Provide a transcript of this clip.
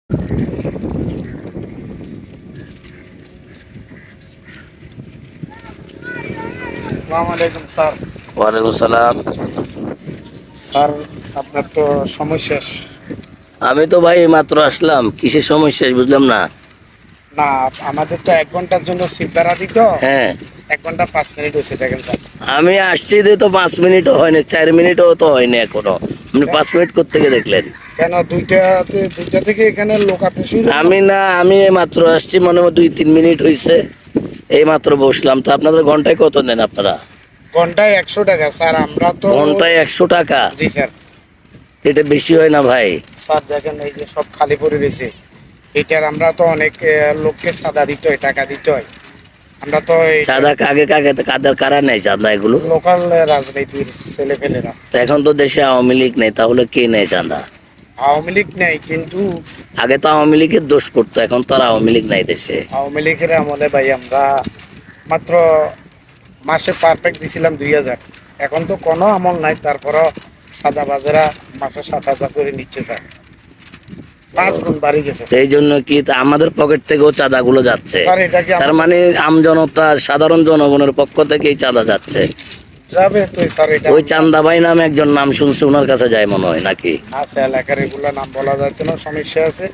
আসসালামু আলাইকুম স্যার। ওয়ালাইকুম সালাম। স্যার, আপনার তো সময় শেষ। আমি তো ভাই মাত্র আসলাম, কিসের সমস্যা বুঝলাম না। না, আমাদের তো 1 ঘন্টার জন্য সিট ভাড়া দিত। হ্যাঁ, 1 ঘন্টা 5 মিনিট হয়েছে, দেখেন স্যার। আমি আসছি যে তো 5 মিনিটও হয়নি, 4 মিনিটও তো হয়নি এখনো। আপনি 5 মিনিট কোত্থেকে দেখলেন? কেন দুইটা থেকে এখানে লোক আপনি শুরু? আমি এই মাত্র আসছি, মনে হয় 2-3 মিনিট হয়েছে। এই মাত্র বসলাম। তো আপনাদের ঘন্টায় কত নেন আপনারা? ঘন্টায় 100 টাকা স্যার। আমরা তো ঘন্টায় 100 টাকা? জি স্যার। এটা বেশি হয় না ভাই? স্যার দেখেন, এই যে সব খালি পড়ে রয়েছে। এটার আমরা তো অনেক লোককে সাদা দিতে হয়, টাকা দিতে হয়। আমরা তো চাঁদা কাকে কাকে, কাদের কারা নেয় চাঁদা এগুলো? লোকাল রাজনীতির ছেলেপেলেরা। তো এখন তো দেশে আওয়ামী লীগ নেই, তাহলে কে নেয় চাঁদা? আওয়ামী লীগ নেই, কিন্তু আগে তো আওয়ামী লীগের দোষ পড়তো, এখন তো আর আওয়ামী লীগ নাই দেশে। আওয়ামী লীগের আমলে ভাই আমরা মাত্র মাসে পারফেক্ট দিছিলাম 2000। এখন তো কোনো আমল নাই, তারপরও সাদা বাজারা মাসে 7,000 করে নিচ্ছে স্যার। 5 গুণ বাড়ি গেছে স্যার। সেই জন্য কি তা আমাদের পকেট থেকেও চাঁদাগুলো যাচ্ছে? স্যার এটা কি তার মানে আমজনতা, সাধারণ জনগণের পক্ষ থেকেই চাঁদা যাচ্ছে। যাবে তো স্যার? এটা ওই চান্দা ভাই নামে একজন নাম শুনছে, ওনার কাছে যায় মনে হয় নাকি? আছে এলাকার, এগুলা নাম বলা যাইতে না, সমস্যা আছে।